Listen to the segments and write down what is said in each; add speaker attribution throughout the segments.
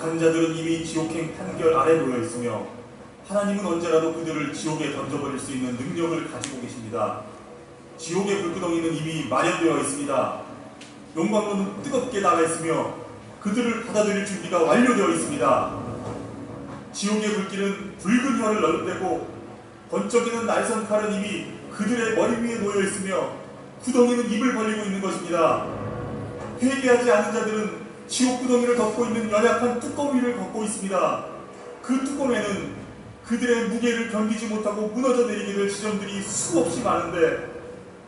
Speaker 1: 악한 자들은 이미 지옥행 판결 아래 놓여 있으며 하나님은 언제라도 그들을 지옥에 던져버릴 수 있는 능력을 가지고 계십니다. 지옥의 불구덩이는 이미 마련되어 있습니다. 용광로는 뜨겁게 나가 있으며 그들을 받아들일 준비가 완료되어 있습니다. 지옥의 불길은 붉은 혀를 넓대고 번쩍이는 날선 칼은 이미 그들의 머리 위에 놓여 있으며 구덩이는 입을 벌리고 있는 것입니다. 회개하지 않은 자들은 지옥 구덩이를 덮고 있는 연약한 뚜껑 위를 걷고 있습니다. 그 뚜껑에는 그들의 무게를 견디지 못하고 무너져 내리게 될 지점들이 수없이 많은데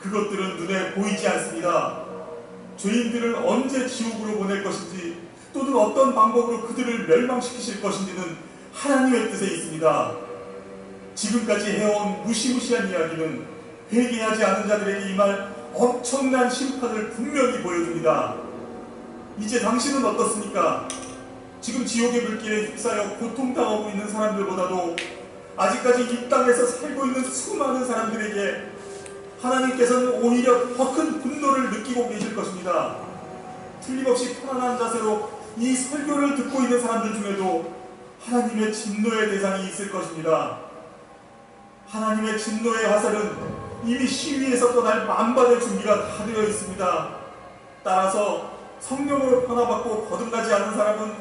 Speaker 1: 그것들은 눈에 보이지 않습니다. 죄인들을 언제 지옥으로 보낼 것인지 또는 어떤 방법으로 그들을 멸망시키실 것인지는 하나님의 뜻에 있습니다. 지금까지 해온 무시무시한 이야기는 회개하지 않은 자들에게 임할 엄청난 심판을 분명히 보여줍니다. 이제 당신은 어떻습니까? 지금 지옥의 불길에 휩싸여 고통당하고 있는 사람들보다도 아직까지 이 땅에서 살고 있는 수많은 사람들에게 하나님께서는 오히려 더 큰 분노를 느끼고 계실 것입니다. 틀림없이 편안한 자세로 이 설교를 듣고 있는 사람들 중에도 하나님의 진노의 대상이 있을 것입니다. 하나님의 진노의 화살은 이미 시위에서 떠날 만반의 준비가 다 되어 있습니다. 따라서 성령으로 변화받고 거듭나지 않는 사람은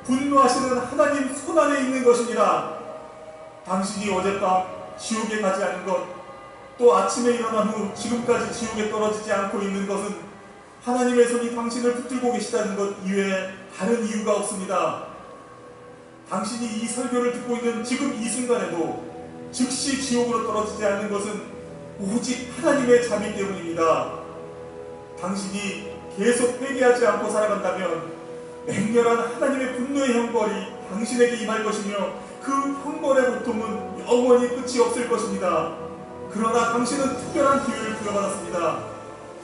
Speaker 1: 분노하시는 하나님 손안에 있는 것입니다. 당신이 어젯밤 지옥에 가지 않은 것, 또 아침에 일어난 후 지금까지 지옥에 떨어지지 않고 있는 것은 하나님의 손이 당신을 붙들고 계시다는 것 이외에 다른 이유가 없습니다. 당신이 이 설교를 듣고 있는 지금 이 순간에도 즉시 지옥으로 떨어지지 않는 것은 오직 하나님의 자비 때문입니다. 당신이 계속 회개하지 않고 살아간다면 맹렬한 하나님의 분노의 형벌이 당신에게 임할 것이며 그 형벌의 고통은 영원히 끝이 없을 것입니다. 그러나 당신은 특별한 기회를 부여받았습니다.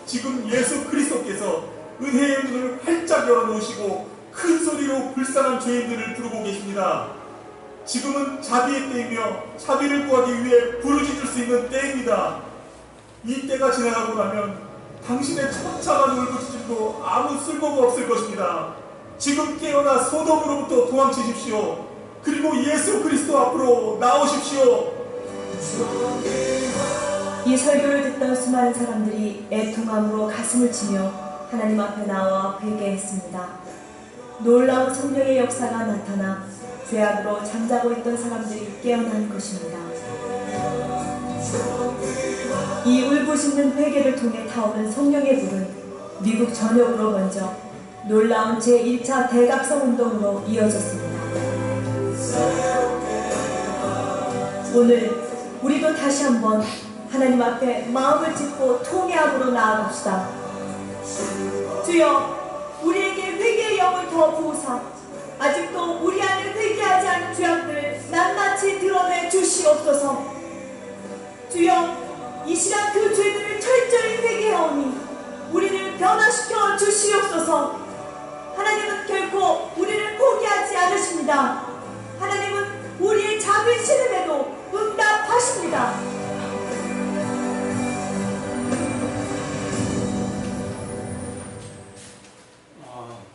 Speaker 1: 지금 예수 그리스도께서 은혜의 문을 활짝 열어놓으시고 큰 소리로 불쌍한 죄인들을 부르고 계십니다. 지금은 자비의 때이며 자비를 구하기 위해 부르짖을 수 있는 때입니다. 이 때가 지나가고 나면 당신의 처참한 울부짖음도 아무 쓸모가 없을 것입니다. 지금 깨어나 소돔으로부터 도망치십시오. 그리고 예수 그리스도 앞으로 나오십시오.
Speaker 2: 이 설교를 듣던 수많은 사람들이 애통함으로 가슴을 치며 하나님 앞에 나와 회개했습니다. 놀라운 성령의 역사가 나타나 죄악으로 잠자고 있던 사람들이 깨어난 것입니다. 이 울부짖는 회개를 통해 타오른 성령의 불은 미국 전역으로 번져 놀라운 제1차 대각성 운동으로 이어졌습니다. 오늘 우리도 다시 한번 하나님 앞에 마음을 찢고 통회함으로 나아갑시다. 주여, 우리에게 회개의 영을 더 부으사 아직도 우리 안에 회개하지 않은 죄악들을 낱낱이 드러내 주시옵소서. 주여, 이 시간 그 죄들을 철저히 회개하오니 우리를 변화시켜 주시옵소서. 하나님은 결코 우리를 포기하지 않으십니다. 하나님은 우리의 작은 신음에도 응답하십니다.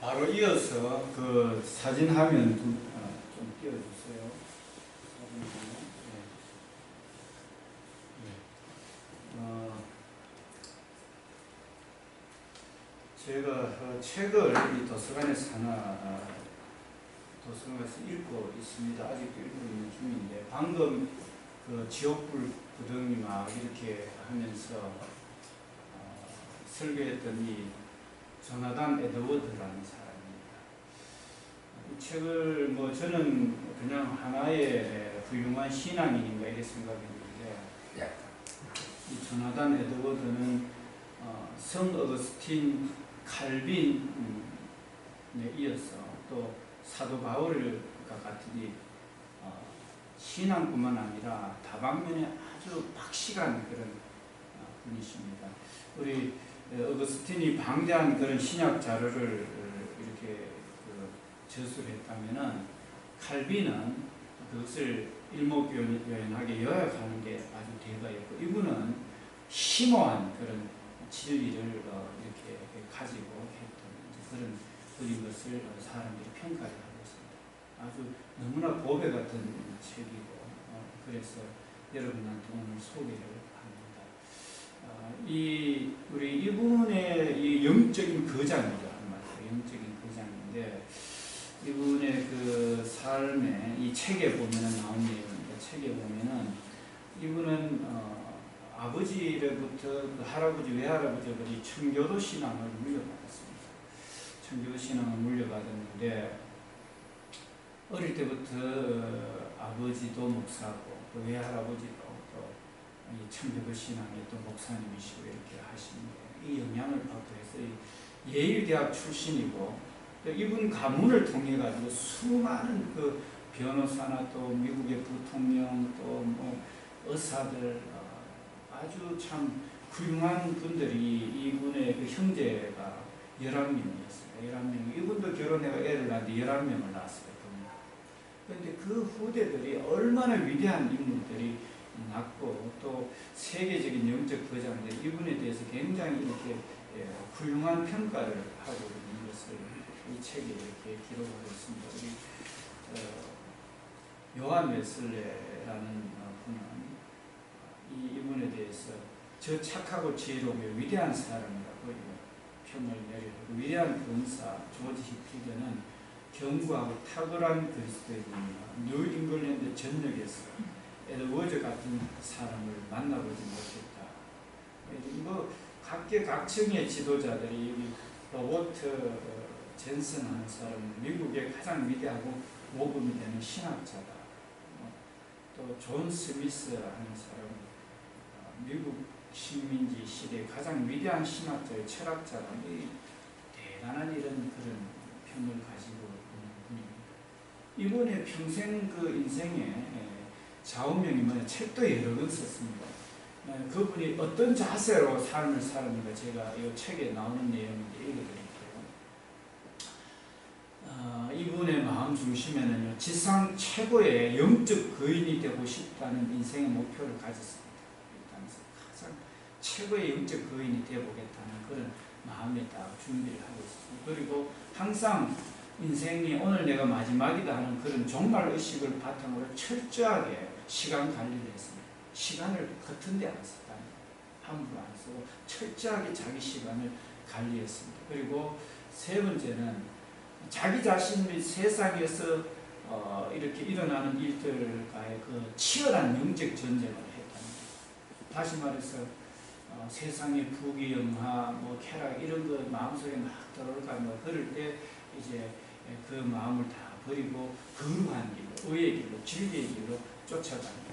Speaker 3: 바로 이어서 그 사진 화면 좀 띄워주세요. 제가 책을 이 도서관에서 도서관에서 읽고 있습니다. 아직도 읽고 있는 중인데 방금 그 지옥불 구덩이 막 이렇게 하면서 설교했던 이 조나단 에드워드라는 사람입니다. 이 책을 뭐 저는 그냥 하나의 훌륭한 신앙인인가 이렇게 생각했는데 이 조나단 에드워드는 성 어거스틴 칼빈에 이어서 또 사도 바울과 같으니 신앙뿐만 아니라 다방면에 아주 박식한 그런 분이십니다. 우리 어거스틴이 방대한 그런 신약 자료를 이렇게 저술했다면은 칼빈은 그것을 일목요연하게 요약하는 게 아주 대가였고 이분은 심오한 그런 진리를 이렇게 가지고 했던 그런 것을 사람들이 평가를 하고 있습니다. 아주 너무나 보배 같은 책이고 그래서 여러분한테 오늘 소개를 합니다. 우리 이분의 이 영적인 거장이죠. 영적인 거장인데 이분의 그 삶에 이 책에 보면은 나온 내용입니다. 책에 보면은 이분은 아버지로부터 그 할아버지 외할아버지들이 청교도 신앙을 물려받았습니다. 청교도 신앙을 물려받았는데 어릴 때부터 아버지도 목사고 또 외할아버지도 또 이 청교도 신앙의 또 목사님이시고 이렇게 하시는데 이 영향을 받고 해서 예일대학 출신이고 또 이분 가문을 통해 가지고 수많은 그 변호사나 또 미국의 부통령 또 뭐 의사들 아주 참 훌륭한 분들이 이분의 그 형제가 11명이었어요. 11명. 이분도 결혼해가 애를 낳는데 11명을 낳았어요. 그런데 그 후대들이 얼마나 위대한 인물들이 낳고 또 세계적인 영적 거장들 이분에 대해서 굉장히 이렇게 훌륭한 평가를 하고 있는 것을 이 책에 이렇게 기록하고 있습니다. 우리 요한 웨슬레라는 분은 이분에 대해서 저 착하고 지혜로운 위대한 사람이라고 평을 내리고 위대한 군사 조지 히필드는 견고하고 탁월한 그리스도인이며 뉴 잉글랜드 전역에서 에드워즈 같은 사람을 만나보지 못했다. 뭐 각계각층의 지도자들이 여기 로버트 젠슨 하는 사람은 미국의 가장 위대하고 모범이 되는 신학자다. 또 존 스미스 하는 사람은 미국 식민지 시대 가장 위대한 신학자의 철학자다. 대단한 이런 그런 평을 가지고 있는 분입니다. 이번에 평생 그 인생에 좌우명이 뭐냐 책도 여러 권 썼습니다. 그분이 어떤 자세로 삶을 살았는가 제가 이 책에 나오는 내용인데 읽어드릴게요. 이분의 마음 중심에는요 지상 최고의 영적 거인이 되고 싶다는 인생의 목표를 가졌습니다. 가장 최고의 영적 거인이 되어보겠다는 그런 마음에 딱 준비를 하고 있습니다. 그리고 항상 인생이 오늘 내가 마지막이다 하는 그런 종말 의식을 바탕으로 철저하게 시간 관리를 했습니다. 시간을 허튼 데 안 썼다. 함부로 안 쓰고 철저하게 자기 시간을 관리했습니다. 그리고 세 번째는 자기 자신 및 세상에서 이렇게 일어나는 일들과의 그 치열한 영적 전쟁을 했답니다. 다시 말해서 세상의 부귀영화, 뭐 쾌락 이런 거 마음속에 막 들어올까 뭐 그럴 때 이제 그 마음을 다 버리고 거룩한 길로, 의의 길로, 진리의 길로 쫓아가는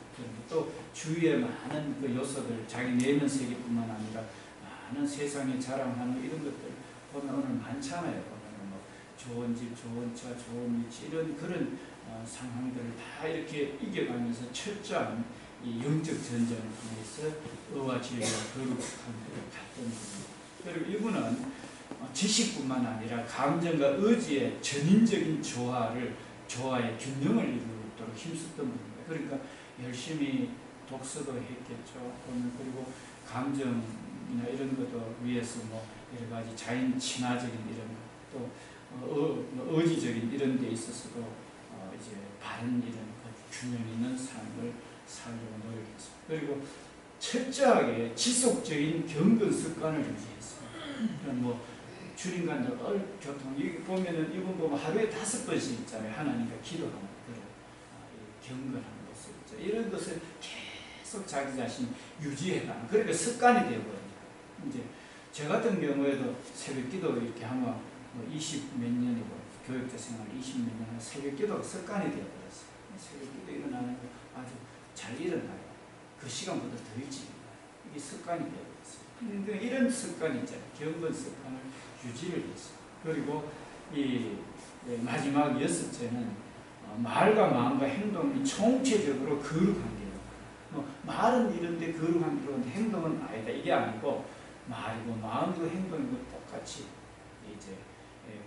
Speaker 3: 또 주위에 많은 그 요소들, 자기 내면 세계뿐만 아니라 많은 세상에 자랑하는 이런 것들 보면 오늘 많잖아요. 보면 뭐 좋은 집, 좋은 차, 좋은 위치 이런 그런 상황들을 다 이렇게 이겨가면서 철저한 이 영적 전쟁을 통해서 의와 진리와 거룩한 것을 갔던 분입니다. 그리고 이분은 지식뿐만 아니라 감정과 의지의 전인적인 조화의 균형을 이루도록 힘썼던 분입니다. 그러니까 열심히 독서도 했겠죠. 그리고 감정이나 이런 것도 위해서 뭐 여러 가지 자연 친화적인 이런 또 의지적인 이런 데 있어서도 이제 바른 이런 균형 있는 삶을 살려고 노력했습니다. 그리고 철저하게 지속적인 경건 습관을 유지했습니다. 뭐 주님과 늘 교통 여기 보면은 이분 보면 하루에 5번씩 있잖아요. 하나님과 기도하는 그런 경건한 모습 있죠. 이런 것을 계속 자기 자신 유지해가는 그러니까 습관이 되어버려요. 이제 저 같은 경우에도 새벽기도 이렇게 하면 뭐 20 몇 년이고 교육자 생활 20 몇 년 새벽기도가 습관이 되어버렸어요. 새벽기도 일어나는 거 아주 잘 일어나요. 그 시간보다 더 일찍 일어나요. 이게 습관이 되어버렸어요. 그러니까 이런 습관이 있잖아요. 경건 습관을 유지를 했어요. 그리고 이 마지막 6째는 말과 마음과 행동이 총체적으로 거룩한 길로. 말은 이런데 거룩한 길로 행동은 아니다. 이게 아니고 말이고 마음이고 행동이고 똑같이 이제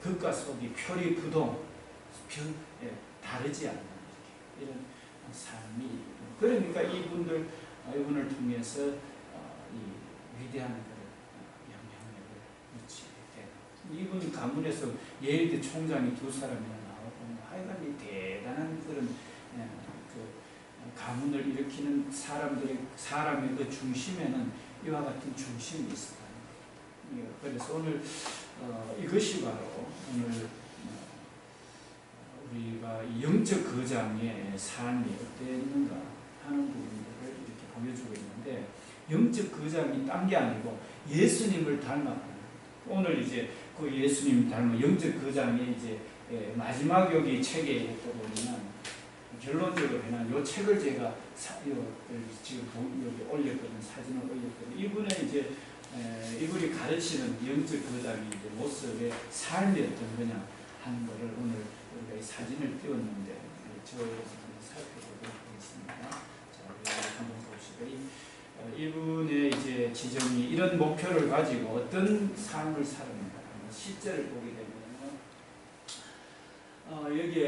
Speaker 3: 극과 속이 표리 부동 다르지 않는 이런 삶이. 그러니까 이분을 통해서 이 위대한 영향력을 미치게 돼요. 이분 가문에서 예일대 총장이 2사람이나 나오고 하여간 이 그런 그 가문을 일으키는 사람의 그 중심에는 이와 같은 중심이 있었다. 그래서 오늘 이것이 바로 오늘 우리가 이 영적 거장의 삶이 어땠는가 하는 부분들을 이렇게 보여주고 있는데, 영적 거장이 딴 게 아니고 예수님을 닮았다. 오늘 이제 그 예수님 닮은 영적 거장의 이제 마지막 여기 책에 보면 결론적으로 그냥 이 책을 제가 지금 여기 올렸거든, 사진을 올렸거든. 이분의 이제 이분이 가르치는 영적 거장의 이제 모습의 삶이 어떤 거냐 하는 것을 오늘 우리가 이 사진을 띄웠는데 저에서 한번 살펴보도록 하겠습니다. 자, 우리 한번 보시고 이분의 이제 지정이 이런 목표를 가지고 어떤 삶을 살았는가 하는 실제를 보게 되면 여기에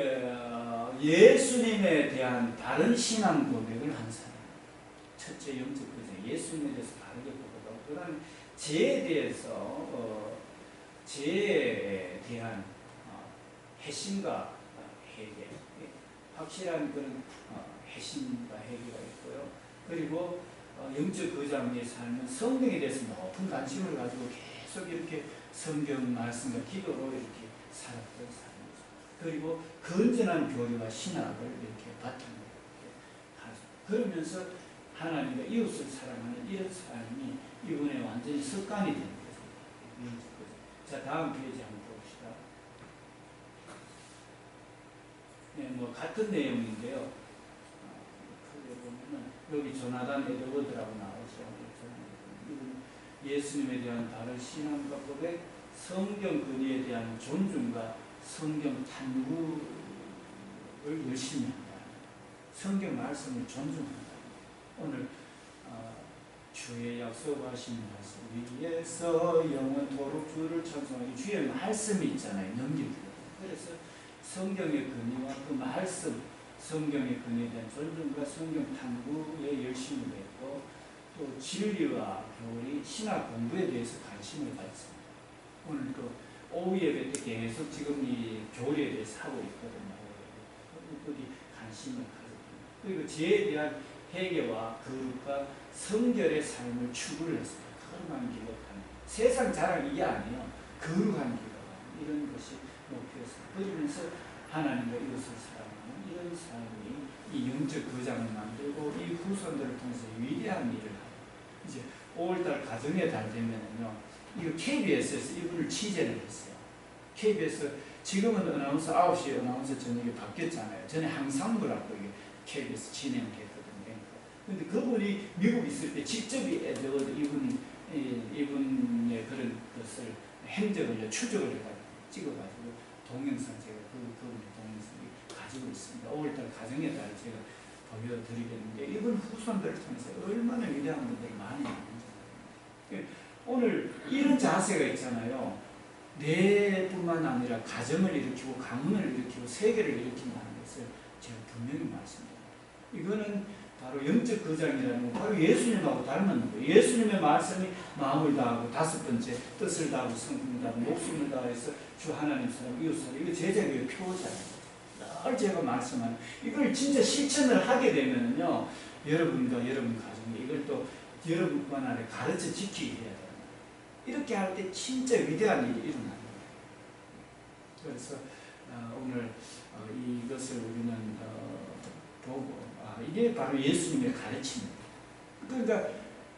Speaker 3: 예수님에 대한 바른 신앙 고백을 한 사람. 첫째 영적 거장, 예수님에 대해서 바르게 보고, 그다음 죄에 대해서 죄에 대한 회심과 회개, 확실한 그런 회심과 회개가 있고요. 그리고 영적 거장의 삶은 성경에 대해서 높은 관심을 가지고 계속 이렇게 성경 말씀과 기도로 이렇게 살았던 사람이죠. 그리고 건전한 교리와 신학을 이렇게 바탕으로 하죠. 그러면서 하나님과 이웃을 사랑하는 이런 삶이 이분의 완전히 습관이 되는 거죠. 자, 다음 페이지 한번 봅시다. 네, 뭐 같은 내용인데요. 크게 보면은 여기 조나단 에드워드라고 나오죠. 예수님에 대한 다른 신앙과 고백, 성경 근위에 대한 존중과 성경 탐구를 열심히 한다. 성경 말씀을 존중한다. 오늘 주의 약속하신 말씀 위에서 영원토록 주를 찬송하기, 주의 말씀이 있잖아요. 넘기고. 그래서 성경의 근위와 그 말씀, 성경의 근위에 대한 존중과 성경 탐구에 열심히 했고, 또 진리와 교리, 신학 공부에 대해서 관심을 가졌습니다. 오늘 또 오후 예배 때 계속 지금 이 교리에 대해서 하고 있거든요. 그들이 관심을 가졌습니다. 그리고 죄에 대한 회개와 거룩과 성결의 삶을 추구를 했습니다. 거룩한 길로 가는, 세상 자랑 이게 아니에요. 거룩한 길로 가는 이런 것이 목표였습니다. 그러면서 하나님과 이웃을 사랑하는 이런 삶이 이 영적 거장을 만들고 이 후손들을 통해서 위대한 일을 하고, 이제 5월달 가정의 달 되면은요, 이거 KBS에서 이분을 취재를 했어요. KBS 지금은 아나운서 9시 아나운서 저녁에 바뀌었잖아요. 전에 항상부라고 이게 KBS 진행했거든요. 근데 그분이 미국 있을 때 직접 에드워드 이분의 그런 것을 행적을 추적을 해가지고 찍어가지고 동영상 제가 그분의 동영상이 가지고 있습니다. 5월달 가정의 달 제가 보여드리겠는데, 이분 후손들을 통해서 얼마나 위대한 분들이 많이 있는지. 오늘 이런 자세가 있잖아요. 뇌뿐만 아니라 가정을 일으키고 가문을 일으키고 세계를 일으킨다는 것을 제가 분명히 말씀드립니다. 이거는 바로 영적 거장이라는 건 바로 예수님하고 닮은 거예요. 예수님의 말씀이 마음을 다하고, 다섯 번째 뜻을 다하고 성품을 다하고 목숨을 다해서 주 하나님 사랑 이웃 사랑, 이거 제자교의 표잖아요. 늘 제가 말씀하는 이걸 진짜 실천을 하게 되면요, 여러분과 여러분 가정이 이걸 또 여러분만 안에 가르쳐 지키게 해야 돼요. 이렇게 할 때 진짜 위대한 일이 일어나는 거예요. 그래서 오늘 이것을 우리는 보고, 이게 바로 예수님의 가르침입니다. 그러니까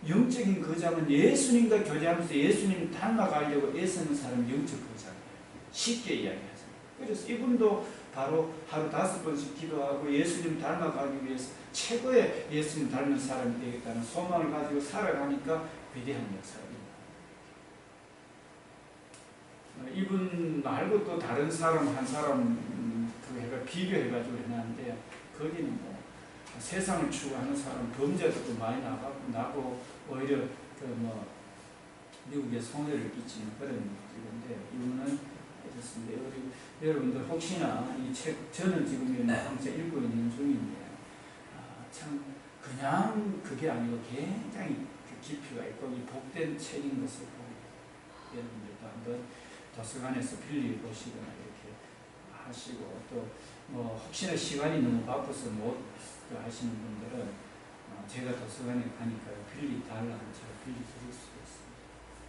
Speaker 3: 영적인 거장은 예수님과 교제하면서 예수님을 닮아가려고 애쓰는 사람이 영적 거장이에요. 쉽게 이야기하죠. 그래서 이분도 바로 하루 5번씩 기도하고 예수님 닮아가기 위해서 최고의 예수님 닮은 사람이 되겠다는 소망을 가지고 살아가니까 위대한 역사입니다. 이분 말고 또 다른 사람 한 사람 비교해가지고 해놨는데, 거기는 뭐 세상을 추구하는 사람, 범죄도 많이 나고 오히려 미국에 손해를 끼치는 그런 일인데, 이분은 이렇습니다. 여러분들 혹시나 이 책, 저는 지금 항상 읽고 있는 중인데, 참 그냥 그게 아니고 굉장히 깊이가 있고 이 복된 책인 것을 보고, 여러분들도 한번 도서관에서 빌려 보시거나 이렇게 하시고 또 뭐 혹시나 시간이 너무 바빠서 못 하시는 분들은 제가 도서관에 가니까요 빌리 달라는 제가 빌리 드릴 수가 있습니다.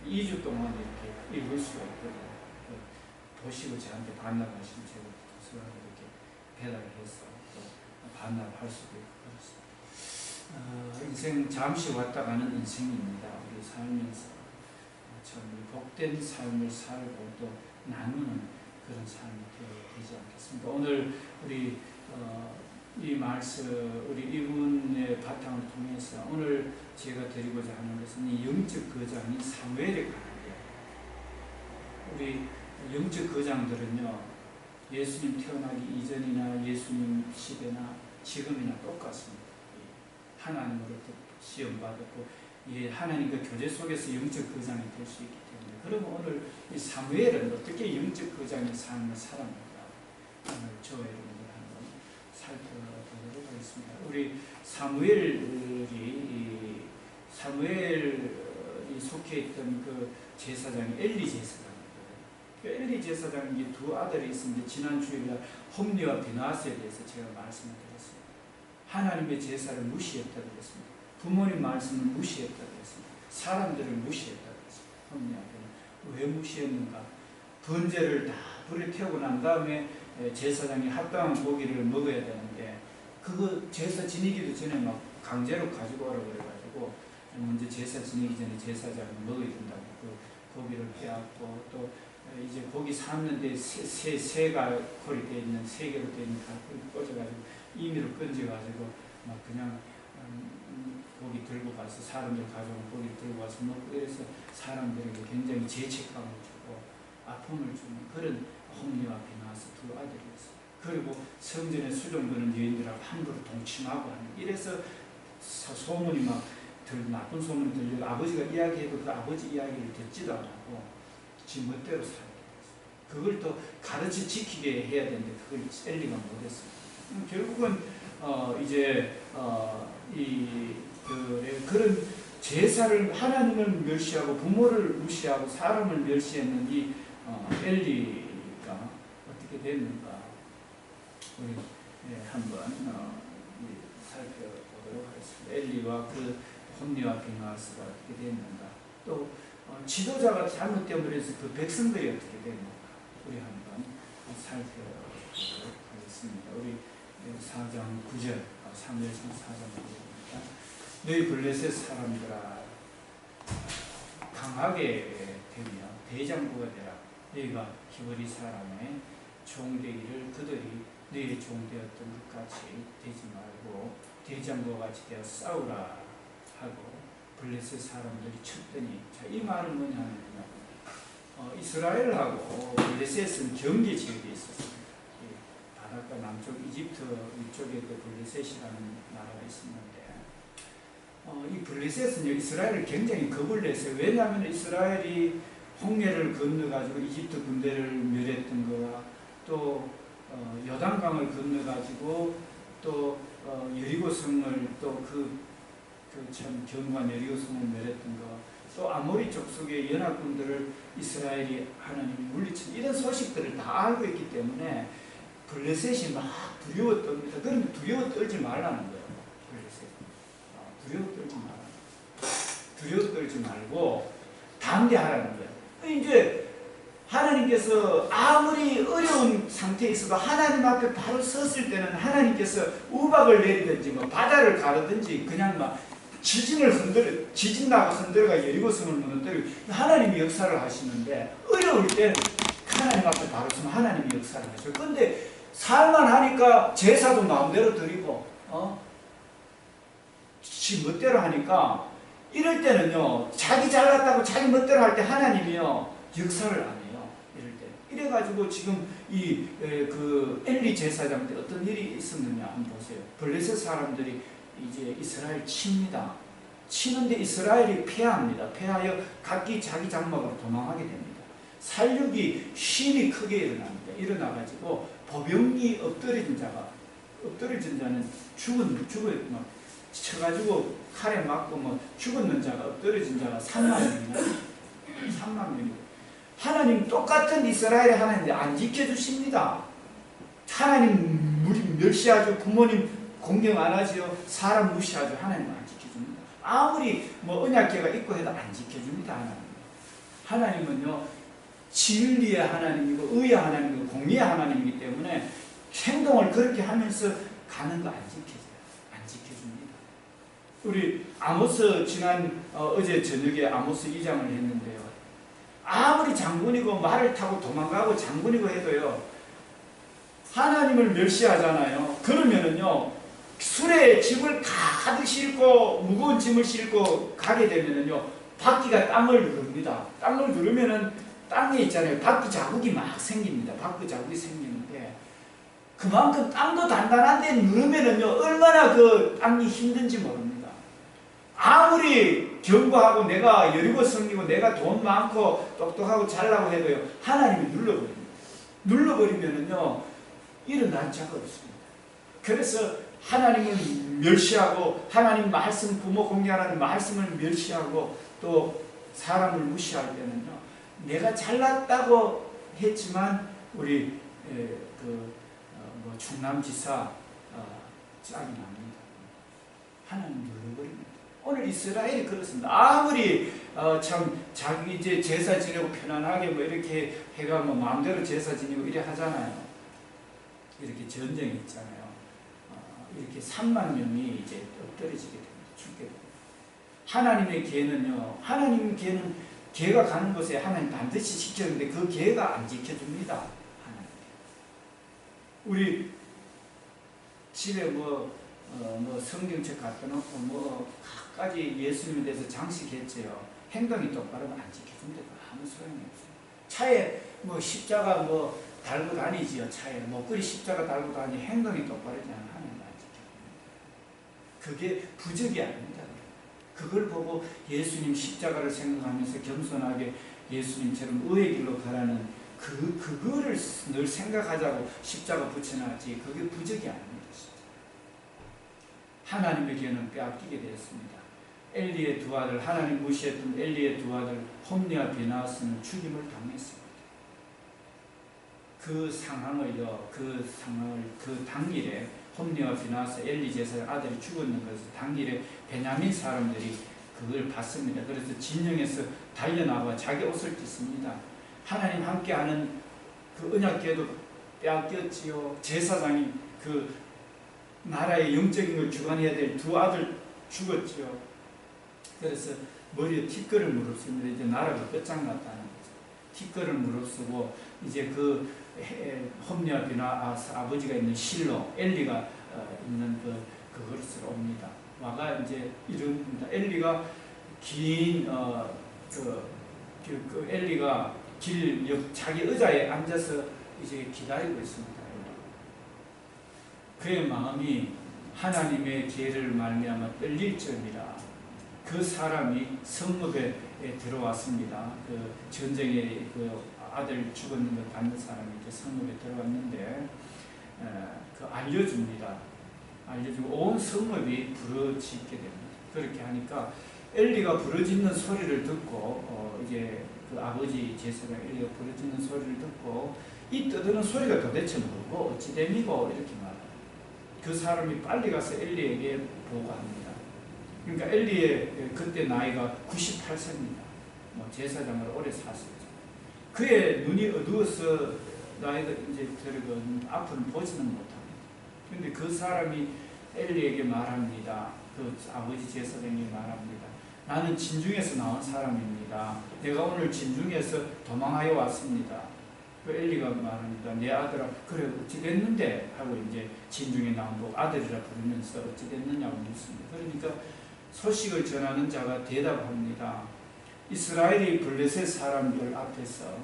Speaker 3: 2주 동안 이렇게 읽을 수가 있거든요. 보시고 저한테 반납하시면 제가 도서관에 이렇게 배달을 해서 또 반납할 수도 있고 그렇습니다. 인생 잠시 왔다 가는 인생입니다. 우리 살면서 참 복된 삶을 살고 또 나누는 그런 삶이 되지 않겠습니까? 오늘 우리 이 말씀, 우리 이분의 바탕을 통해서 오늘 제가 드리고자 하는 것은 이 영적 거장인 사무엘에 관한데요. 우리 영적 거장들은요, 예수님 태어나기 이전이나 예수님 시대나 지금이나 똑같습니다. 하나님으로부터 시험받았고, 하나님과 교제 속에서 영적 거장이 될 수 있기 때문에, 그러면 오늘 이 사무엘은 어떻게 영적 거장의 삶을 살았는가, 오늘 저와 여러분들 한번 살펴보도록 하겠습니다. 우리 사무엘이 속해 있던 그 제사장이 엘리 제사장이거든요. 그 엘리 제사장이 두 아들이 있었는데 지난 주일날 홈리와 비나스에 대해서 제가 말씀을 드렸습니다. 하나님의 제사를 무시했다고 그랬습니다. 부모님 말씀을 무시했다고 그랬습니다. 사람들을 무시했다고 그랬습니다. 홈리와 비나스. 왜 무시했는가? 번제를 다 불에 태우고 난 다음에 제사장이 합당한 고기를 먹어야 되는데 그거 제사 지내기도 전에 막 강제로 가지고 오라고 그래가지고 먼저 제사 지내기 전에 제사장을 먹어야 된다고 그 고기를 빼앗고 또 이제 고기 삶는데 새갈콜이 되어 있는 세 개로 되어 있는 갈콜이 꽂아가지고 임의로 건져가지고 막 그냥 고기 들고 가서 사람들 가져온 고기 들고 와서 먹고 이래서 사람들에게 굉장히 죄책감을 주고 아픔을 주는 그런 홈리와 비나스 두 아들이었어요. 그리고 성전에 수종드는 여인들하고 함부로 동침하고 하는 이래서 소문이 막 나쁜 소문이 들리고 아버지가 이야기해도 그 아버지 이야기를 듣지도 않고 지 멋대로 살게 됐어요. 그걸 또 가르치 지키게 해야 되는데 그걸 엘리가 못했어요. 결국은 그런 제사를 하나님을 멸시하고 부모를 무시하고 사람을 멸시했는 이 엘리가 어떻게 됐는가 우리 한번 살펴보도록 하겠습니다. 엘리와 그 홈리와 비나스가 어떻게 됐는가 또 지도자가 잘못되면 해서 그 백성들이 어떻게 됐는가 우리 한번 살펴보도록 하겠습니다. 우리 4장 9절 사무엘상 4장 9절입니다. 너희 블레셋 사람들아 강하게 되며 대장부가 되라. 너희가 히브리 사람의 종되기를 그들이 너희의 종되었던 것 같이 되지 말고 대장부와 같이 되어 싸우라 하고 블레셋 사람들이 쳤더니 자, 이 말은 뭐냐면요. 이스라엘하고 블레셋은 경계 지역에 있었습니다. 바닷가 남쪽 이집트 위쪽에 그 블레셋이라는 나라가 있었는데 이 블레셋은 이스라엘을 굉장히 겁을 냈어요. 왜냐하면 이스라엘이 홍해를 건너가지고 이집트 군대를 멸했던 거와 또 요단강을 건너가지고 또 여리고성을 또 참 견고한 여리고성을 멸했던 거, 또 아모리 족속의 연합군들을 이스라엘이 하나님이 물리친 이런 소식들을 다 알고 있기 때문에 블레셋이 막 두려워 떱니다. 그런데 두려워 떨지 말라는 거예요. 블레셋. 두려워 떨지 말고 담대하라는 거예요. 이제 하나님께서 아무리 어려운 상태에 있어도 하나님 앞에 바로 섰을 때는 하나님께서 우박을 내리든지 뭐 바다를 가르든지 그냥 막 지진 나고 흔들어가 여리고성을 무너뜨리고 하나님이 역사를 하시는데 어려울 때는 하나님 앞에 바로 서면 하나님이 역사를 하셔요. 근데 살만 하니까 제사도 마음대로 드리고 지 멋대로 하니까 이럴 때는요 자기 잘났다고 자기 멋대로 할 때 하나님이요 역사를 안 해요. 이럴 때 이래가지고 지금 그 엘리 제사장 때 어떤 일이 있었느냐 한번 보세요. 블레셋 사람들이 이제 이스라엘 칩니다. 치는데 이스라엘이 패합니다. 패하여 각기 자기 장막으로 도망하게 됩니다. 살육이 쉼이 크게 일어납니다. 일어나가지고 보병이 엎드려진 자는 쳐가지고 칼에 맞고 죽었는 자가 엎드려진 자가 3만 명이나 3만 명이고 하나님 똑같은 이스라엘의 하나님인데 안 지켜주십니다. 하나님 멸시하죠. 부모님 공경 안 하지요. 사람 무시하죠. 하나님은 안 지켜줍니다. 아무리 뭐 언약궤가 있고 해도 안 지켜줍니다. 하나님은요 진리의 하나님이고 의의 하나님이고 공의의 하나님이기 때문에 행동을 그렇게 하면서 가는 거 안 지켜줘요. 안 지켜줍니다. 우리 아모스 어제 저녁에 아모스 2장을 했는데요. 아무리 장군이고 말을 타고 도망가고 장군이고 해도요. 하나님을 멸시하잖아요. 그러면은요. 술에 짐을 가득 싣고 무거운 짐을 싣고 가게 되면은요. 바퀴가 땅을 누릅니다. 땅을 누르면은 땅에 있잖아요. 바퀴 자국이 막 생깁니다. 바퀴 자국이 생기는데 그만큼 땅도 단단한데 누르면은요. 얼마나 그 땅이 힘든지 모릅니다. 아무리 견고하고 내가 여리고 성기고 내가 돈 많고 똑똑하고 잘나고 해도요. 하나님이 눌러버립니다. 눌러버리면은요. 일어날 자가 없습니다. 그래서 하나님을 멸시하고 하나님 말씀 부모 공개하는 말씀을 멸시하고 또 사람을 무시할 때는요. 내가 잘났다고 했지만 우리 충남지사 짝이 납니다. 하나님 눌러버립니다. 오늘 이스라엘이 그렇습니다. 아무리 참 자기 이제 제사 지내고 편안하게 뭐 이렇게 해가 뭐 마음대로 제사 지내고 이래 하잖아요. 이렇게 전쟁이 있잖아요. 이렇게 3만 명이 이제 엎드려지게 됩니다. 죽게 됩니다. 하나님의 계는요. 하나님 계는 계가 가는 곳에 하나님 반드시 지켜주는데 그 계가 안 지켜줍니다. 하나님. 우리 집에 뭐 성경책 갖다 놓고 뭐 각가지 예수님에 대해서 장식했지요. 행동이 똑바르면 안 지켜준다. 아무 소용이 없어요. 차에 뭐 십자가 뭐 달고 다니지요. 차에 목걸이 십자가 달고 다니 행동이 똑바르지 않아 하나님 안 지켜줍니다. 그게 부적이 아닙니다. 그걸 보고 예수님 십자가를 생각하면서 겸손하게 예수님처럼 의의 길로 가라는 그거를 늘 생각하자고 십자가 붙여놨지 그게 부적이 아닙니다. 하나님에게는 빼앗기게 되었습니다. 엘리의 두 아들 하나님 무시했던 엘리의 두 아들 홈리와 비나스는 죽임을 당했습니다. 그 상황을 그 당일에 홈리와 비나스 엘리 제사장 아들이 죽었는 것을 당일에 베냐민 사람들이 그걸 봤습니다. 그래서 진영에서 달려나와 자기 옷을 찢습니다. 하나님 함께하는 그 언약궤도 빼앗겼지요. 제사장이 그 나라의 영적인 걸 주관해야 될 두 아들 죽었지요. 그래서 머리에 티끌을 무릅씁니다. 이제 나라가 끝장났다는 거죠. 티끌을 무릅쓰고 이제 그 홈리와 비나스 아버지가 있는 실로 엘리가 있는 그것을 옵니다. 와가 이제 이릅니다. 엘리가 엘리가 자기 의자에 앉아서 이제 기다리고 있습니다. 그의 마음이 하나님의 계를 말미암아 떨릴 점이라 그 사람이 성읍에 들어왔습니다. 그 전쟁에 그 아들 죽었는 걸 받는 사람이 이제 성읍에 들어왔는데 그 알려줍니다. 알려주고 온 성읍이 부르짖게 됩니다. 그렇게 하니까 엘리가 부르짖는 소리를 듣고 이제 그 아버지 제사장 엘리가 부르짖는 소리를 듣고 이 떠드는 소리가 도대체 뭐고 어찌 됨이고 이렇게 말합니다. 그 사람이 빨리 가서 엘리에게 보고합니다. 그러니까 엘리의 그때 나이가 98세입니다. 제사장으로 오래 샀었죠. 그의 눈이 어두워서 나이가 이제 들고 앞으로 보지는 못합니다. 그런데 그 사람이 엘리에게 말합니다. 그 아버지 제사장이 말합니다. 나는 진중에서 나온 사람입니다. 내가 오늘 진중에서 도망하여 왔습니다. 그 엘리가 말합니다. 내 아들아, 그래 어찌 됐는데? 하고 이제 진중에 나온 아들이라 부르면서 어찌 됐느냐고 묻습니다. 그러니까 소식을 전하는 자가 대답합니다. 이스라엘이 블레셋 사람들 앞에서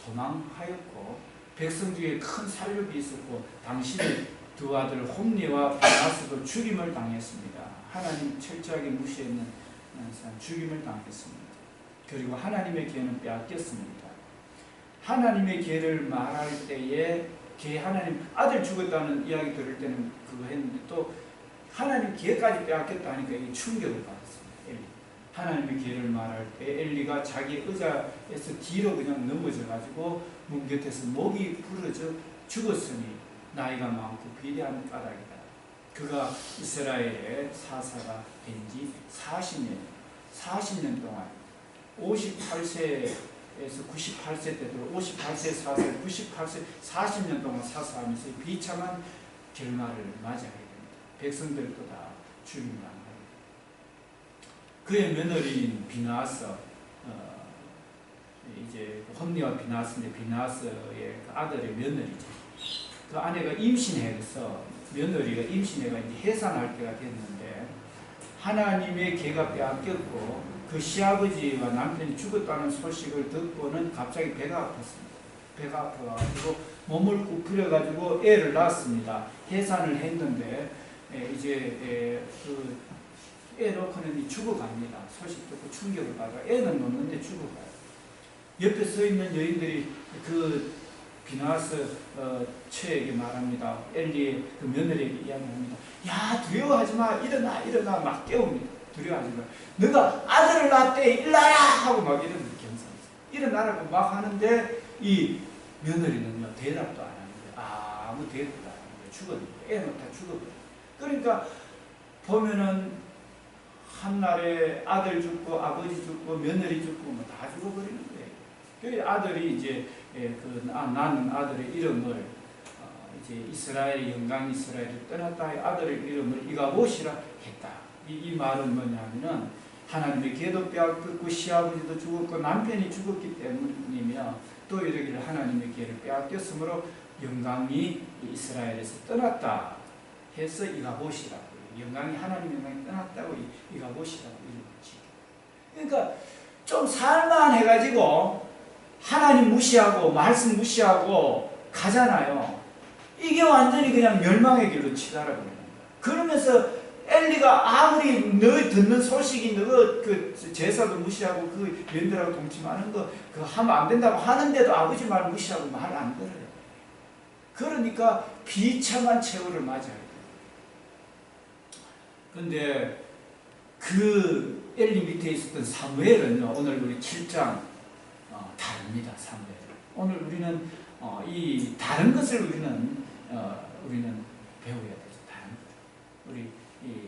Speaker 3: 도망하였고 백성 중에 큰 살육이 있었고 당신의 두 아들 홈리와 비나스도 죽임을 당했습니다. 하나님 철저하게 무시했는 사람 죽임을 당했습니다. 그리고 하나님의 계는 빼앗겼습니다. 하나님의 계를 말할 때에 하나님 아들 죽었다는 이야기 들을 때는 그거 했는데 또 하나님 계까지 빼앗겼다 하니까 이게 충격을 받았습니다. 엘리. 하나님의 계를 말할 때 엘리가 자기 의자에서 뒤로 그냥 넘어져 가지고 문 곁에서 목이 부러져 죽었으니 나이가 많고 비대한 까닭이다. 그가 이스라엘의 사사가 된 지 40년 동안 58세에서 98세 때도 58세 사사, 98세 40년 동안 사사하면서 비참한 결말을 맞이하게 됩니다. 백성들도 다 죽임당하고 그의 며느리인 비나스, 이제 홈리와 비나스인데 비나스의 그 아들의 며느리죠. 그 아내가 임신해서 며느리가 임신해가 이제 해산할 때가 됐는데 하나님의 계가 빼앗겼고 그 시아버지와 남편이 죽었다는 소식을 듣고는 갑자기 배가 아팠습니다. 배가 아파가지고 몸을 구부려가지고 애를 낳았습니다. 해산을 했는데 이제 그 애 놓고는 죽어갑니다. 소식 듣고 충격을 받아 애는 놓는데 죽어가요. 옆에 서 있는 여인들이 그 비나스 처에게 말합니다. 엘리의 그 며느리에게 이야기합니다. 야, 두려워하지 마. 일어나, 일어나. 막 깨웁니다. 두려워하지 마. 너가 아들을 낳았대. 일어나라! 하고 막 이런 경상이 일어나라고 막 하는데 이 며느리는요, 대답도 안 하는데 아무 대답도 안 하는데 죽었는데 애는 다 죽어버려요. 그러니까 보면은 한날에 아들 죽고 아버지 죽고 며느리 죽고 뭐 다 죽어버리는 거예요. 그 아들이 이제 낳은 아들의 이름을 이제 이스라엘 영광 이스라엘을 떠났다 아들의 이름을 이가봇이라 했다. 이 말은 뭐냐면은 하나님의 계도 빼앗겼고 시아버지도 죽었고 남편이 죽었기 때문이며 또 이러기를 하나님의 계를 빼앗겼으므로 영광이 이스라엘에서 떠났다 해서 이가봇이라고. 영광이 하나님 영광이 떠났다고 이가봇이라고 이름을 지어. 그러니까 좀 살만해가지고 하나님 무시하고 말씀 무시하고 가잖아요. 이게 완전히 그냥 멸망의 길로 치달아 버리는 거야. 그러면서 엘리가 아무리 너 듣는 소식이 너 그 제사도 무시하고 그 여인들하고 동침하는 거 그거 하면 안 된다고 하는데도 아버지 말 무시하고 말 안 들어요. 그러니까 비참한 최후를 맞이하게 돼요. 근데 그 엘리 밑에 있었던 사무엘은요, 오늘 우리 7장 다릅니다. 사무엘. 오늘 우리는 이 다른 것을 우리는 배워야 되죠. 다른 것. 우리 이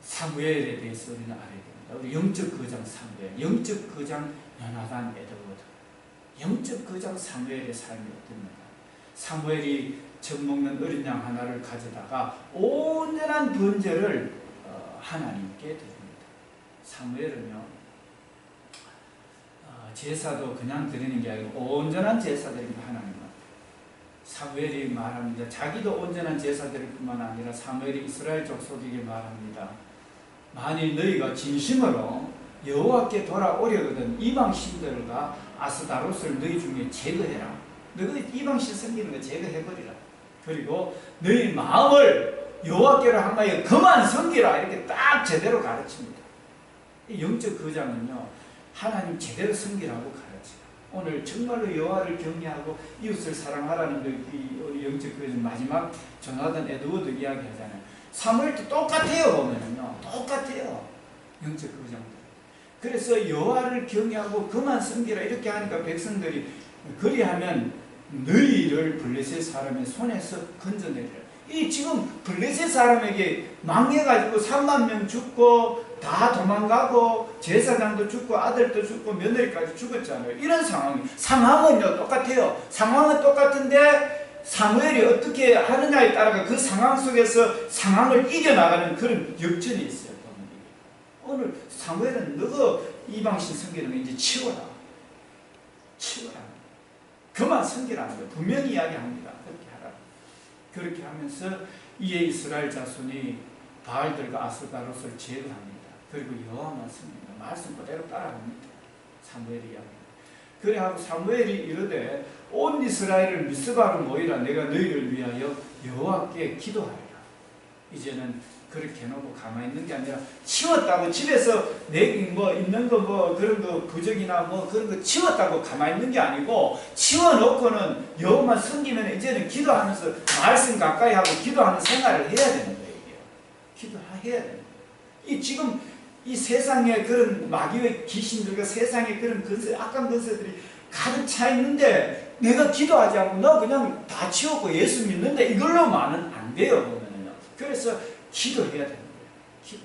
Speaker 3: 사무엘에 대해서 우리는 알아야 됩니다. 우리 영적 거장 사무엘, 영적 거장 요나단 에드워드, 영적 거장 사무엘의 삶이 어떻습니까? 사무엘이 젖 먹는 어린 양 하나를 가져다가 온전한 번제를 하나님께 드립니다. 사무엘은요, 제사도 그냥 드리는 게 아니고 온전한 제사 드립니다. 하나님은. 사무엘이 말합니다. 자기도 온전한 제사 드릴 뿐만 아니라 사무엘이 이스라엘 족속에게 말합니다. 만일 너희가 진심으로 여호와께 돌아오려거든 이방 신들과 아스다롯을 너희 중에 제거해라. 너희 이방 신 섬기는 거 제거해버리라. 그리고 너희 마음을 여호와께로 향하여 그만 섬기라. 이렇게 딱 제대로 가르칩니다. 이 영적 거장은요, 하나님 제대로 섬기라고 가르쳐요. 오늘 정말로 여호와를 경외하고 이웃을 사랑하라는 이 영적 거장 마지막 조나단 에드워드 이야기하잖아요. 사무엘도 똑같아요. 보면은요, 똑같아요. 영적 거장들. 그래서 여호와를 경외하고 그만 섬기라 이렇게 하니까 백성들이 그리하면 너희를 블레셋 사람의 손에서 건져내리라. 이 지금 블레셋 사람에게 망해가지고 3만 명 죽고 다 도망가고 제사장도 죽고 아들도 죽고 며느리까지 죽었잖아요. 이런 상황은요 똑같아요. 상황은 똑같은데 사무엘이 어떻게 하느냐에 따라 그 상황 속에서 상황을 이겨나가는 그런 역전이 있어요. 오늘 사무엘은 너가 이방신 섬기는 거 이제 치워라. 치워라. 그만 섬기라는 거예요. 분명히 이야기합니다. 그렇게 하라. 그렇게 하면서 이에 이스라엘 자손이 바알들과 아스다롯을 제거합니다. 그리고 여호와만 섬깁니다. 말씀 그대로 따라갑니다. 사무엘이 이야기합니다. 그래하고 사무엘이 이르되 온 이스라엘을 미스바로 모이라. 내가 너희를 위하여 여호와께 기도하리라. 이제는 그렇게 해놓고 가만히 있는 게 아니라 치웠다고 집에서 내 뭐 있는 거 뭐 그런 거 부적이나 뭐 그런 거 치웠다고 가만히 있는 게 아니고 치워놓고는 여호만 섬기면 이제는 기도하면서 말씀 가까이 하고 기도하는 생활을 해야 되는 거예요. 이게. 기도해야 되는 거예요. 이 지금 이 세상에 그런 마귀의 귀신들과 세상에 그런 근세, 악한 근세들이 가득 차 있는데 내가 기도하지 않고 너 그냥 다 치웠고 예수 믿는데 이걸로만은 안 돼요. 보면은요. 그래서 기도해야 되는 거예요. 기도.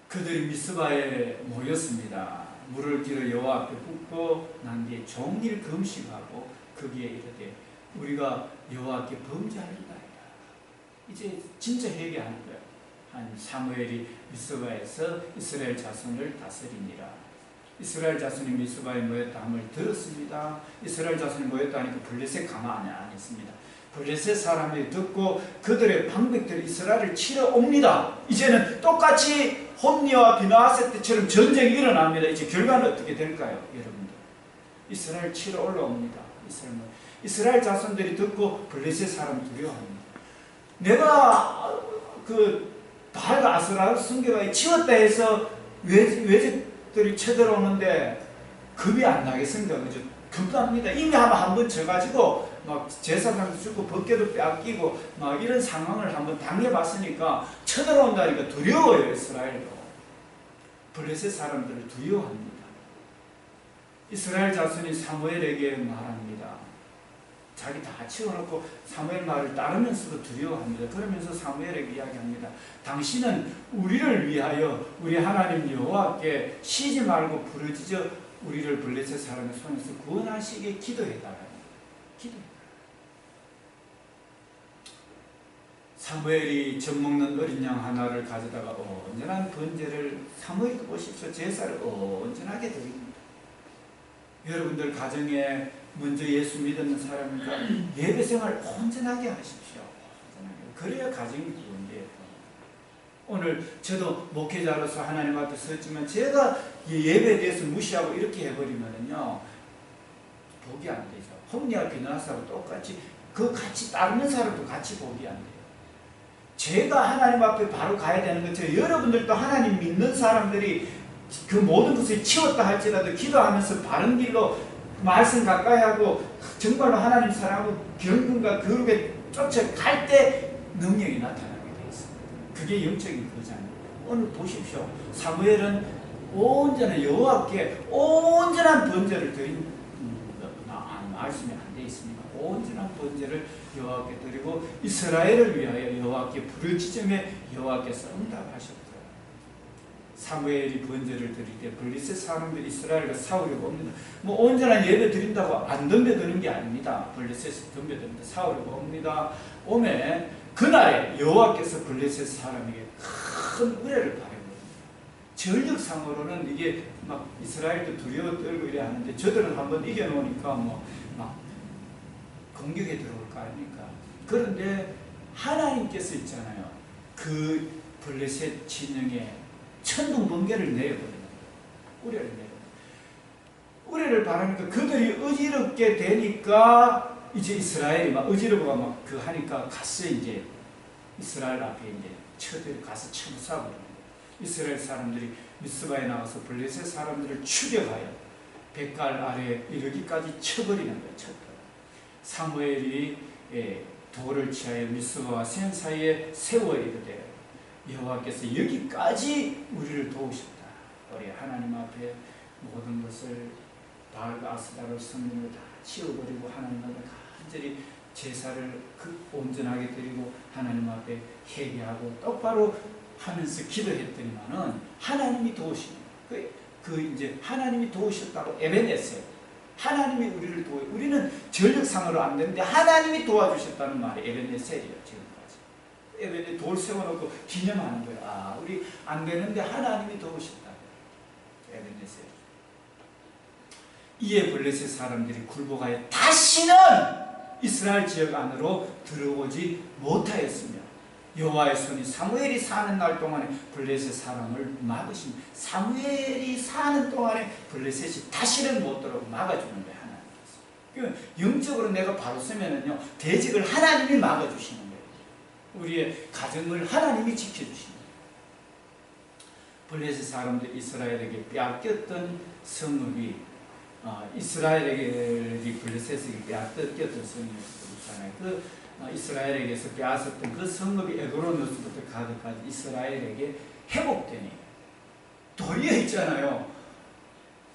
Speaker 3: 그들이 미스바에 모였습니다. 물을 길어 여호와 앞에 붓고 난 뒤에 종일 금식하고 거기에 이르되 우리가 여호와께 범죄하리이다. 이제 진짜 회개하는 거예요. 한 사무엘이 미스바에서 이스라엘 자손을 다스리니라. 이스라엘 자손이 미스바에 모였다 함을 들었습니다. 이스라엘 자손이 모였다 하니까 블레셋 가만 안 했습니다. 블레셋 사람이 듣고 그들의 방백들이 이스라엘을 치러 옵니다. 이제는 똑같이 홈니와 비나하세 때처럼 전쟁이 일어납니다. 이제 결과는 어떻게 될까요, 여러분들? 이스라엘 치러 올라옵니다. 이스라엘 자손들이 듣고 블레셋 사람 두려워합니다. 내가 그 바알과 아스라엘 숭배가 치웠다 해서 외적들이 쳐들어오는데 겁이 안 나겠습니까? 그죠? 겁납니다. 이미 한번 져가지고 막 제사장도 죽고 법궤도 빼앗기고 막 이런 상황을 한번 당해봤으니까 쳐들어온다니까 두려워요. 이스라엘도. 블레셋 사람들을 두려워합니다. 이스라엘 자손이 사무엘에게 말합니다. 자기 다 치워놓고 사무엘 말을 따르면서도 두려워합니다. 그러면서 사무엘에게 이야기합니다. 당신은 우리를 위하여 우리 하나님 여호와께 쉬지 말고 부르짖어 우리를 블레셋 사람의 손에서 구원하시게 기도해달라. 기도해달라. 사무엘이 젖먹는 어린 양 하나를 가져다가 온전한 번제를 사무엘도 보십시오. 제사를 온전하게 드립니다. 여러분들 가정에 먼저 예수 믿는 사람이니까 예배생활 온전하게 하십시오. 그래야 가정이 좋은데요. 오늘 저도 목회자로서 하나님 앞에 섰지만 제가 예배에 대해서 무시하고 이렇게 해버리면요 복이 안 되죠. 홈리와 비나하사하고 똑같이 그 같이 따르는 사람도 같이 복이 안 돼요. 제가 하나님 앞에 바로 가야 되는 것처럼 여러분들도 하나님 믿는 사람들이 그 모든 것을 치웠다 할지라도 기도하면서 바른 길로 말씀 가까이 하고 정말로 하나님 사랑하고 경건과 거룩에 쫓아갈 때 능력이 나타나게 되어 있습니다. 그게 영적인 거잖아요. 오늘 보십시오. 사무엘은 온전한 여호와께 온전한 번제를 드린 말씀이 안 되어 있습니다. 온전한 번제를 여호와께 드리고 이스라엘을 위하여 여호와께 부르짖음에 여호와께서 응답하셨더라. 사무엘이 번제를 드릴 때 블레셋 사람들이 이스라엘과 싸우려고 옵니다. 뭐 온전한 예배 드린다고 안 덤벼드는 게 아닙니다. 블레셋이 덤벼듭니다. 싸우려고 옵니다. 오매 그날에 여호와께서 블레셋 사람에게 큰 의뢰를 바라봅니다. 전력상으로는 이게 막 이스라엘도 두려워 떨고 이래 하는데 저들은 한번 이겨놓으니까 뭐 막 공격에 들어올 거 아닙니까? 그런데 하나님께서 있잖아요. 그 블레셋 진영에 천둥 번개를 내어버립니다. 우레를 내요. 우레를 바라니까 그들이 어지럽게 되니까 이제 이스라엘이 막 어지럽고 막 그 하니까 가서 이제 이스라엘 앞에 이제 쳐들 가서 쳐싸버립니다. 이스라엘 사람들이 미스바에 나와서 블레셋 사람들을 추격하여 백갈 아래 이르기까지 쳐버리는 거예요. 사무엘이 돌을 취하여 미스바와 센 사이에 세워 이르되 여호와께서 여기까지 우리를 도우셨다. 우리 하나님 앞에 모든 것을 바알과 아스라엘 성민을 다 치워버리고 하나님 앞에 간절히 제사를 온전하게 드리고 하나님 앞에 회개하고 똑바로 하면서 기도했더니만은 하나님이 도우십니다. 그 이제 하나님이 도우셨다고 에베네스요. 하나님이 우리를 도와. 우리는 전력상으로 안 되는데 하나님이 도와주셨다는 말이 에베네셀이에요. 지금까지. 에베네 돌 세워놓고 기념하는 거예요. 아, 우리 안 되는데 하나님이 도우셨다. 에베네셀. 이에 블레셋 사람들이 굴복하여 다시는 이스라엘 지역 안으로 들어오지 못하였으며 여호와의 손이 사무엘이 사는 날 동안에 블레셋 사람을 막으십니다. 사무엘이 사는 동안에 블레셋이 다시는 못 들어오고 막아주는 거예요. 하나님께서. 영적으로 내가 바로 서면은요 대적을 하나님이 막아주시는 거예요. 우리의 가정을 하나님이 지켜주시는 거예요. 블레셋 사람들 이스라엘에게 빼앗겼던 성읍이 이스라엘에게 블레셋에게 빼앗겼던 성읍이잖아요. 이스라엘에게서 빼앗았던 그 성읍이 에그로노스부터 가드까지 이스라엘에게 회복되니 도리어 있잖아요.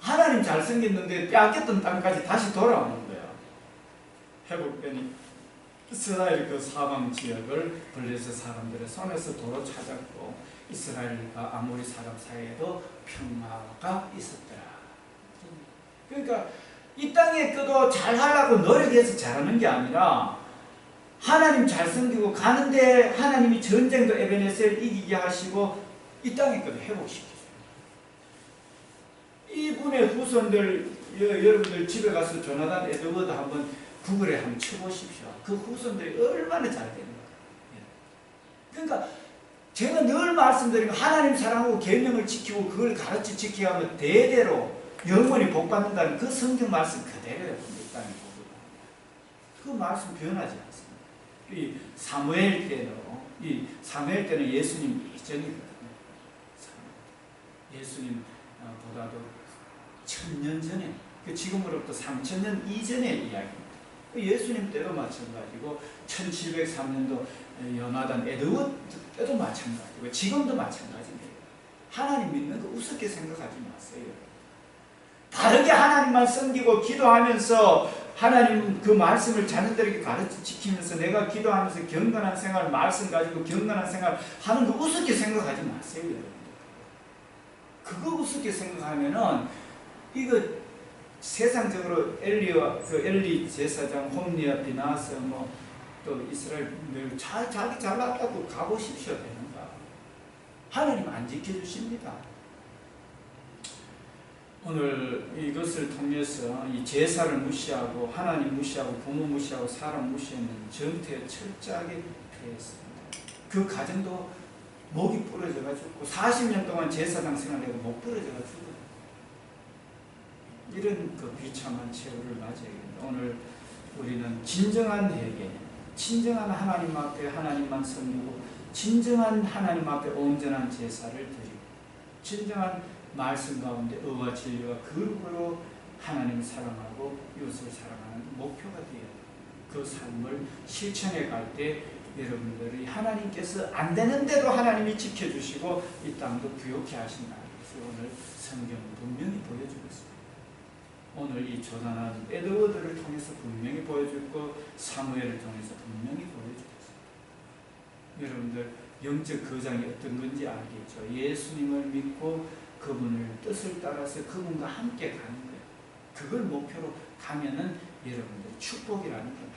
Speaker 3: 하나님 잘생겼는데 빼앗겼던 땅까지 다시 돌아오는 거야. 회복되니 이스라엘 그 사방 지역을 블레셋 사람들의 손에서 도로 찾았고 이스라엘과 아모리 사람 사이에도 평화가 있었더라. 그러니까 이 땅에 그도 잘하려고 노력해서 잘하는 게 아니라 하나님 잘 섬기고 가는데 하나님이 전쟁도 에베네셀 이기게 하시고 이 땅에 그도 회복시키세요. 이분의 후손들 여러분들 집에 가서 조나단 에드워드 한번 구글에 한번 쳐보십시오. 그 후손들이 얼마나 잘 되는 거예요. 그러니까 제가 늘 말씀드리고 하나님 사랑하고 계명을 지키고 그걸 가르쳐 지키게 하면 대대로 영원히 복받는다는 그 성경 말씀 그대로예요. 이 땅에 보고 그 말씀 변하지 않습니다. 이 사무엘 때는 예수님 이전이거든요. 예수님보다도 1000년 전에, 지금으로부터 3000년 이전의 이야기입니다. 예수님 때도 마찬가지고 1703년도 요나단 에드워드 때도 마찬가지고 지금도 마찬가지입니다. 하나님 믿는 거 우습게 생각하지 마세요. 다르게 하나님만 섬기고 기도하면서 하나님 그 말씀을 자녀들에게 가르쳐 지키면서 내가 기도하면서 경건한 생활, 말씀 가지고 경건한 생활 하는 거 우습게 생각하지 마세요. 여러분. 그거 우습게 생각하면은 이거 세상적으로 엘리 제사장, 홈리아, 비나스 또 이스라엘 자기 잘났다고 가보십시오. 되는가? 하나님 안 지켜주십니다. 오늘 이것을 통해서 이 제사를 무시하고 하나님 무시하고 부모 무시하고 사람 무시하는 정태에 철저하게 피했습니다. 그 가정도 목이 부러져가 죽고 40년 동안 제사장 생활하고 목 부러져가 죽어요. 이런 그 비참한 최후를 맞이하겠습니다. 오늘 우리는 진정한 회개, 진정한 하나님 앞에 하나님만 섬기고 진정한 하나님 앞에 온전한 제사를 드리고 진정한 말씀 가운데 의와 진리와 거룩으로 하나님을 사랑하고 이웃을 사랑하는 목표가 되어야 돼요. 그 삶을 실천해 갈 때 여러분들이 하나님께서 안 되는데도 하나님이 지켜주시고 이 땅도 부욕해 하신다는 것을 오늘 성경은 분명히 보여주고 있습니다. 오늘 이 조단한 에드워드를 통해서 분명히 보여주고 사무엘을 통해서 분명히 보여주고 있습니다. 여러분들 영적 거장이 어떤 건지 알겠죠? 예수님을 믿고 그분을 뜻을 따라서 그분과 함께 가는 거예요. 그걸 목표로 가면은 여러분들이 축복이라는 겁니다.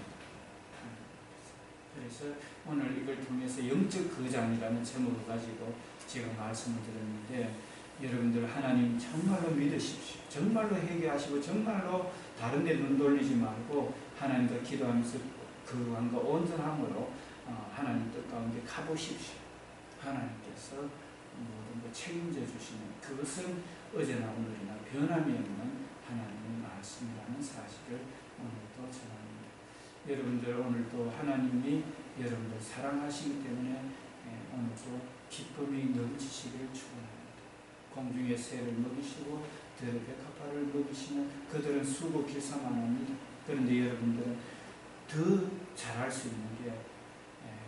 Speaker 3: 그래서 오늘 이걸 통해서 영적 거장이라는 제목을 가지고 제가 말씀을 드렸는데 여러분들 하나님 정말로 믿으십시오. 정말로 회개하시고 정말로 다른 데 눈 돌리지 말고 하나님과 기도하면서 거룩함과 온전함으로 하나님 뜻 가운데 가보십시오. 하나님께서 모든 걸 책임져 주시는 그것은 어제나 오늘이나 변함이 없는 하나님의 말씀이라는 사실을 오늘도 전합니다. 여러분들 오늘도 하나님이 여러분들 사랑하시기 때문에 오늘도 기쁨이 넘치시기를 축원합니다. 공중의 새를 먹이시고 들의 백합화를 먹이시는 그들은 수고 길사만 합니다. 그런데 여러분들은 더 잘할 수 있는 게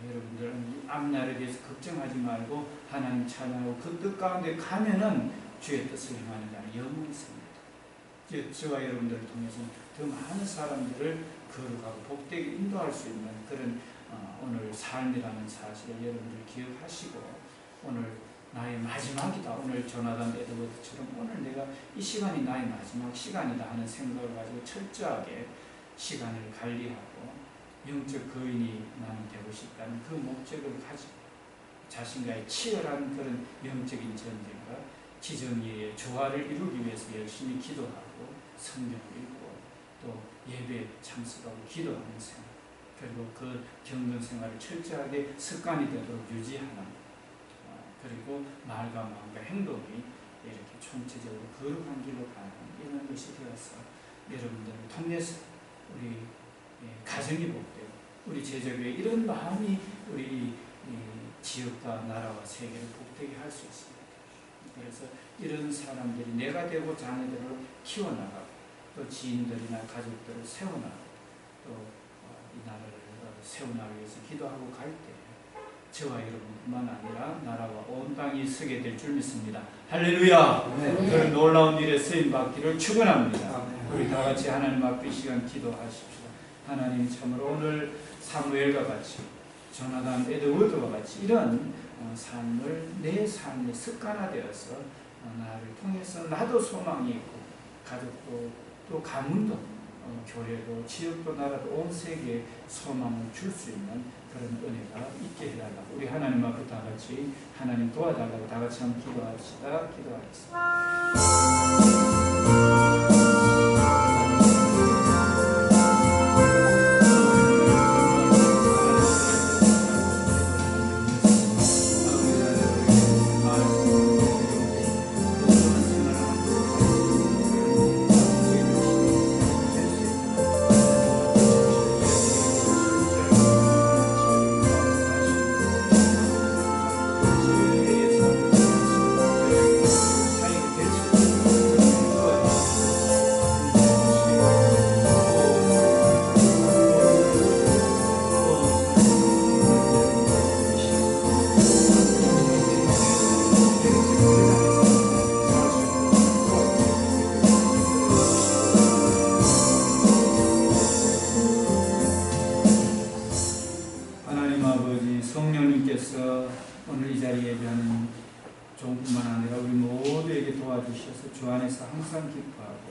Speaker 3: 여러분들은 앞날에 대해서 걱정하지 말고 하나님 찬양하고 그 뜻 가운데 가면은 주의 뜻을 행하는 자는 영원히 있습니다. 저와 여러분들을 통해서 더 많은 사람들을 거룩하고 복되게 인도할 수 있는 그런 오늘 삶이라는 사실을 여러분들 기억하시고 오늘 나의 마지막이다. 오늘 조나단 에드워드처럼 오늘 내가 이 시간이 나의 마지막 시간이다 하는 생각을 가지고 철저하게 시간을 관리하고 영적 거인이 나는 되고 싶다는 그 목적을 가지고 자신과의 치열한 그런 영적인 전쟁과 지정의의 조화를 이루기 위해서 열심히 기도하고 성경을 읽고 또 예배에 참석하고 기도하는 생활 그리고 그 경건 생활을 철저하게 습관이 되도록 유지하는 그리고 말과 마음과 행동이 이렇게 총체적으로 거룩한 길로 가는 이런 것이 되어서 여러분들을 통해서 우리 가정이 복되고 우리 제자교회 이런 마음이 우리 지역과 나라와 세계를 복되게 할 수 있습니다. 그래서 이런 사람들이 내가 되고 자녀들을 키워나가고 또 지인들이나 가족들을 세워나가고 또 이 나라를 세워나가기 위해서 기도하고 갈 때 저와 여러분뿐만 아니라 나라와 온 땅이 서게 될 줄 믿습니다. 할렐루야. 그런 놀라운 일에 쓰임 받기를 축원합니다. 우리 다 같이 하나님 앞에 이 시간 기도하십시다. 하나님, 참으로 오늘 사무엘과 같이 조나단 에드워드와 같이 이런 삶을 내 삶에 습관화되어서 나를 통해서 나도 소망이 있고 가족도 또 가문도 교회도 지역도 나라도 온 세계에 소망을 줄 수 있는 그런 은혜가 있게 해달라고 우리 하나님 앞에 다 같이 하나님 도와달라고 다 같이 한번 기도합시다. 기도하겠습니다. 하나님 아버지, 성령님께서 오늘 이 자리에 예배하는 종뿐만 아니라 우리 모두에게 도와주셔서 주 안에서 항상 기뻐하고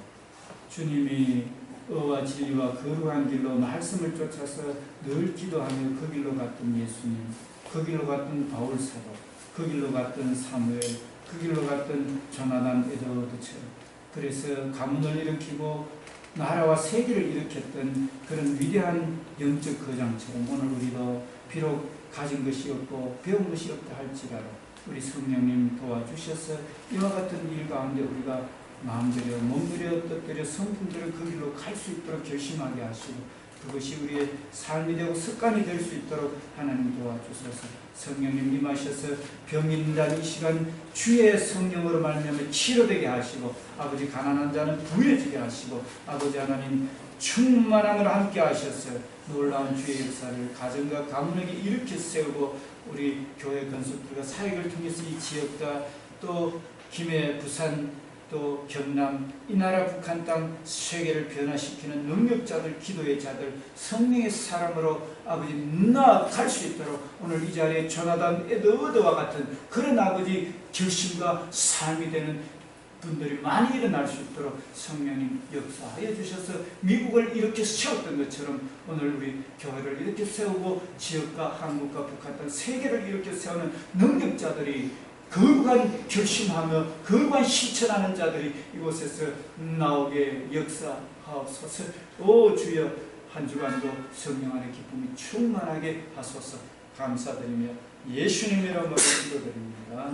Speaker 3: 주님이 의와 진리와 거룩한 길로 말씀을 쫓아서 늘 기도하며 그 길로 갔던 예수님, 그 길로 갔던 바울사도, 그 길로 갔던 사무엘, 그 길로 갔던 조나단 에드워드처럼 그래서 가문을 일으키고 나라와 세계를 일으켰던 그런 위대한 영적 거장처럼 오늘 우리도 비록 가진 것이 없고 배운 것이 없다 할지라도 우리 성령님 도와주셔서 이와 같은 일 가운데 우리가 마음들여 몸들여 뜻들여 성품들여 그 길로 갈 수 있도록 결심하게 하시고 그것이 우리의 삶이 되고 습관이 될 수 있도록 하나님 도와주셔서 성령님 임하셔서 병인 자 이 시간 주의 성령으로 말미암아 치료되게 하시고 아버지 가난한 자는 부유해지게 하시고 아버지 하나님 충만함을 함께 하셔서 놀라운 주의 역사를 가정과 가문에게 일으켜 세우고 우리 교회 건축들과 사역을 통해서 이 지역과 또 김해, 부산 또 경남, 이 나라 북한 땅 세계를 변화시키는 능력자들, 기도의 자들, 성령의 사람으로 아버지 나아갈 수 있도록 오늘 이 자리에 조나단 에드워드와 같은 그런 아버지 결심과 삶이 되는 분들이 많이 일어날 수 있도록 성령님 역사하여 주셔서 미국을 이렇게 세웠던 것처럼 오늘 우리 교회를 이렇게 세우고 지역과 한국과 북한 땅 세계를 이렇게 세우는 능력자들이 거룩한 결심하며 거룩한 실천하는 자들이 이곳에서 나오게 역사하옵소서. 오 주여, 한 주간도 성령 안의 기쁨이 충만하게 하소서. 감사드리며 예수님 이름으로 기도드립니다.